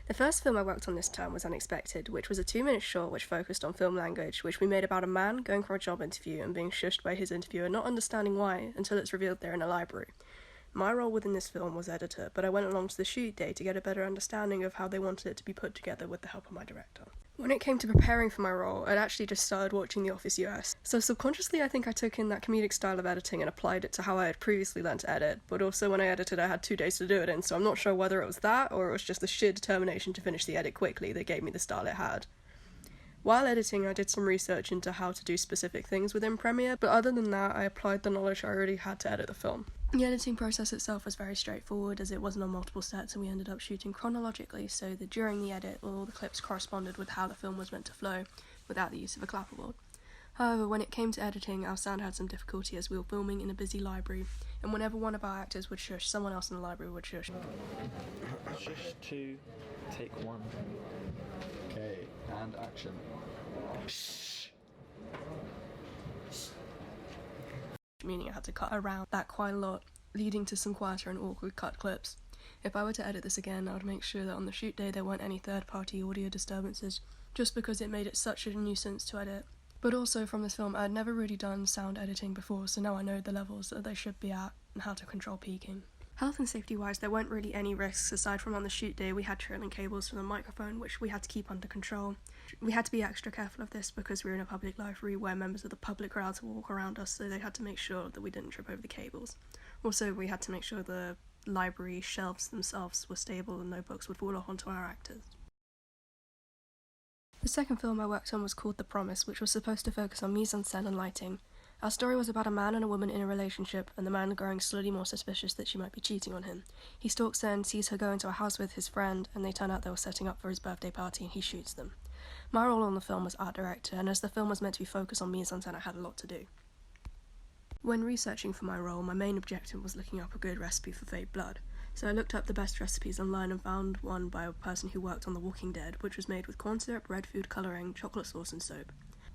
The first film I worked on this term was Unexpected, which was a 2-minute short which focused on film language, which we made about a man going for a job interview and being shushed by his interviewer, not understanding why until it's revealed they're in a library. My role within this film was editor, but I went along to the shoot day to get a better understanding of how they wanted it to be put together with the help of my director. When it came to preparing for my role, I'd actually just started watching The Office US, so subconsciously I think I took in that comedic style of editing and applied it to how I had previously learned to edit, but also when I edited I had 2 days to do it in, so I'm not sure whether it was that or it was just the sheer determination to finish the edit quickly that gave me the style it had. While editing, I did some research into how to do specific things within Premiere, but other than that, I applied the knowledge I already had to edit the film. The editing process itself was very straightforward, as it wasn't on multiple sets and we ended up shooting chronologically, so that during the edit, all the clips corresponded with how the film was meant to flow, without the use of a clapperboard. However, when it came to editing, our sound had some difficulty as we were filming in a busy library, and whenever one of our actors would shush, someone else in the library would shush. Shush 2, take 1. Okay, and action. Meaning I had to cut around that quite a lot, leading to some quieter and awkward cut clips. If I were to edit this again, I would make sure that on the shoot day there weren't any third-party audio disturbances, just because it made it such a nuisance to edit. But also from this film, I'd never really done sound editing before, so now I know the levels that they should be at and how to control peaking. Health and safety wise, there weren't really any risks aside from on the shoot day we had trailing cables for the microphone which we had to keep under control. We had to be extra careful of this because we were in a public library where members of the public were allowed to walk around us, so they had to make sure that we didn't trip over the cables. Also, we had to make sure the library shelves themselves were stable and no books would fall off onto our actors. The second film I worked on was called The Promise, which was supposed to focus on mise-en-scène and lighting. Our story was about a man and a woman in a relationship, and the man growing slowly more suspicious that she might be cheating on him. He stalks her and sees her go into a house with his friend, and they turn out they were setting up for his birthday party and he shoots them. My role on the film was art director, and as the film was meant to be focused on mise-en-scène, I had a lot to do. When researching for my role, my main objective was looking up a good recipe for fake blood. So I looked up the best recipes online and found one by a person who worked on The Walking Dead, which was made with corn syrup, red food colouring, chocolate sauce and soap.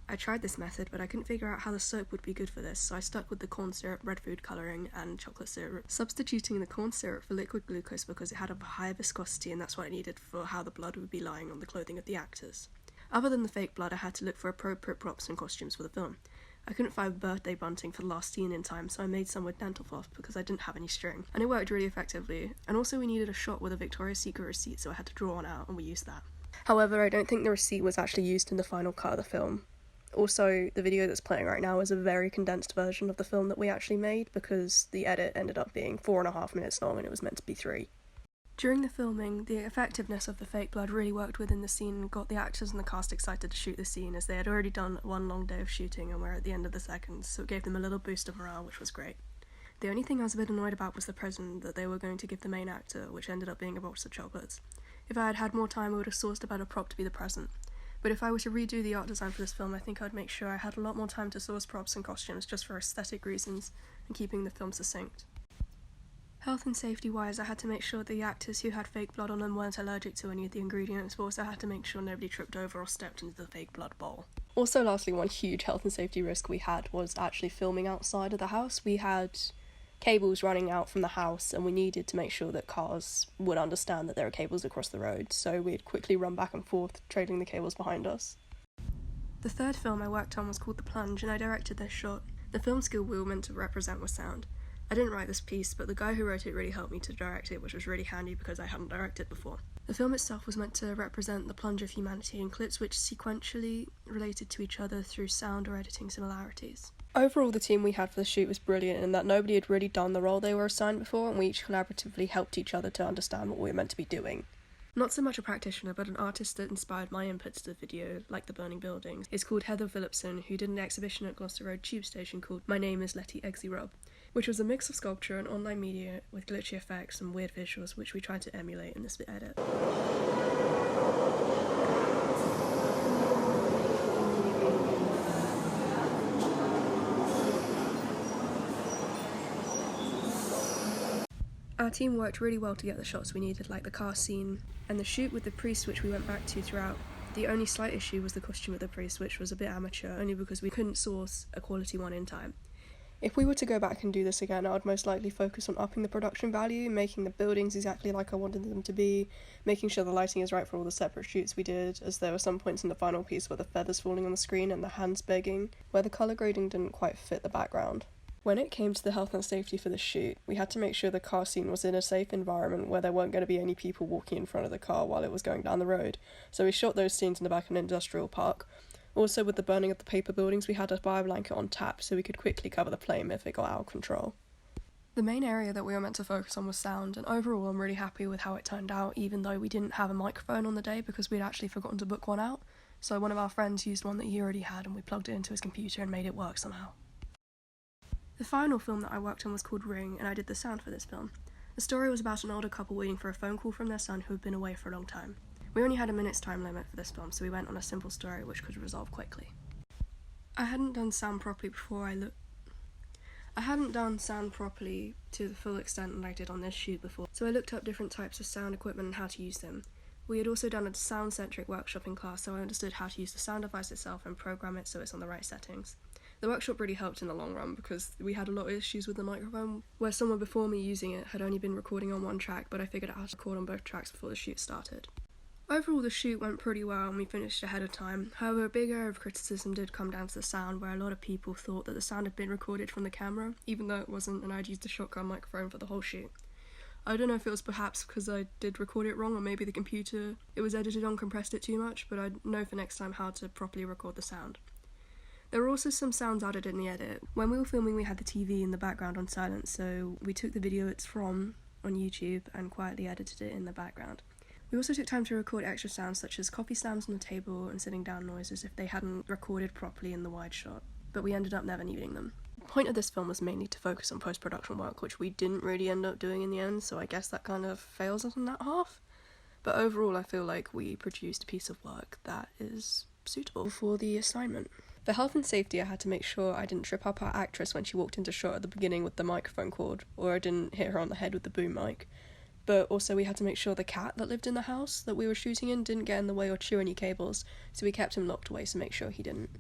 I tried this method, but I couldn't figure out how the soap would be good for this, so I stuck with the corn syrup, red food colouring, and chocolate syrup, substituting the corn syrup for liquid glucose because it had a higher viscosity and that's what I needed for how the blood would be lying on the clothing of the actors. Other than the fake blood, I had to look for appropriate props and costumes for the film. I couldn't find birthday bunting for the last scene in time, so I made some with dental floss because I didn't have any string, and it worked really effectively. And also we needed a shot with a Victoria's Secret receipt, so I had to draw one out, and we used that. However, I don't think the receipt was actually used in the final cut of the film. Also, the video that's playing right now is a very condensed version of the film that we actually made, because the edit ended up being 4.5 minutes long and it was meant to be 3. During the filming, the effectiveness of the fake blood really worked within the scene and got the actors and the cast excited to shoot the scene, as they had already done one long day of shooting and were at the end of the second, so it gave them a little boost of morale, which was great. The only thing I was a bit annoyed about was the present that they were going to give the main actor, which ended up being a box of chocolates. If I had had more time, I would have sourced a better prop to be the present. But if I were to redo the art design for this film, I think I'd make sure I had a lot more time to source props and costumes just for aesthetic reasons and keeping the film succinct. Health and safety wise, I had to make sure the actors who had fake blood on them weren't allergic to any of the ingredients, but also had to make sure nobody tripped over or stepped into the fake blood bowl. Also, lastly, one huge health and safety risk we had was actually filming outside of the house. We had cables running out from the house and we needed to make sure that cars would understand that there are cables across the road, so we'd quickly run back and forth, trailing the cables behind us. The third film I worked on was called The Plunge, and I directed this short. The film skill we were meant to represent was sound. I didn't write this piece, but the guy who wrote it really helped me to direct it, which was really handy because I hadn't directed before. The film itself was meant to represent the plunge of humanity in clips which sequentially related to each other through sound or editing similarities. Overall, the team we had for the shoot was brilliant in that nobody had really done the role they were assigned before, and we each collaboratively helped each other to understand what we were meant to be doing. Not so much a practitioner, but an artist that inspired my inputs to the video, like the burning buildings, is called Heather Phillipson, who did an exhibition at Gloucester Road Tube Station called My Name is Letty Eggsy Rob, which was a mix of sculpture and online media with glitchy effects and weird visuals, which we tried to emulate in this edit. Our team worked really well to get the shots we needed, like the car scene and the shoot with the priest, which we went back to throughout. The only slight issue was the costume of the priest, which was a bit amateur, only because we couldn't source a quality one in time. If we were to go back and do this again, I would most likely focus on upping the production value, making the buildings exactly like I wanted them to be, making sure the lighting is right for all the separate shoots we did, as there were some points in the final piece where the feathers falling on the screen and the hands begging, where the colour grading didn't quite fit the background. When it came to the health and safety for the shoot, we had to make sure the car scene was in a safe environment where there weren't going to be any people walking in front of the car while it was going down the road, so we shot those scenes in the back of an industrial park. Also, with the burning of the paper buildings, we had a fire blanket on tap so we could quickly cover the flame if it got out of control. The main area that we were meant to focus on was sound, and overall I'm really happy with how it turned out, even though we didn't have a microphone on the day because we'd actually forgotten to book one out. So one of our friends used one that he already had and we plugged it into his computer and made it work somehow. The final film that I worked on was called Ring, and I did the sound for this film. The story was about an older couple waiting for a phone call from their son who had been away for a long time. We only had a minute's time limit for this film, so we went on a simple story which could resolve quickly. I hadn't done sound properly to the full extent that I did on this shoot before, so I looked up different types of sound equipment and how to use them. We had also done a sound-centric workshop in class, so I understood how to use the sound device itself and program it so it's on the right settings. The workshop really helped in the long run because we had a lot of issues with the microphone, where someone before me using it had only been recording on one track, but I figured out how to record on both tracks before the shoot started. Overall, the shoot went pretty well and we finished ahead of time. However, a big area of criticism did come down to the sound, where a lot of people thought that the sound had been recorded from the camera, even though it wasn't, and I'd used a shotgun microphone for the whole shoot. I don't know if it was perhaps because I did record it wrong, or maybe the computer it was edited on compressed it too much, but I'd know for next time how to properly record the sound. There were also some sounds added in the edit. When we were filming, we had the TV in the background on silent, so we took the video it's from on YouTube and quietly edited it in the background. We also took time to record extra sounds such as coffee stands on the table and sitting down noises if they hadn't recorded properly in the wide shot, but we ended up never needing them. The point of this film was mainly to focus on post-production work, which we didn't really end up doing in the end, so I guess that kind of fails us on that half. But overall, I feel like we produced a piece of work that is suitable for the assignment. For health and safety, I had to make sure I didn't trip up our actress when she walked into shot at the beginning with the microphone cord, or I didn't hit her on the head with the boom mic. But also we had to make sure the cat that lived in the house that we were shooting in didn't get in the way or chew any cables, so we kept him locked away to make sure he didn't.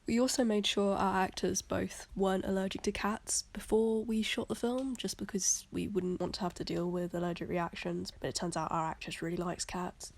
We also made sure our actors both weren't allergic to cats before we shot the film, just because we wouldn't want to have to deal with allergic reactions, but it turns out our actress really likes cats.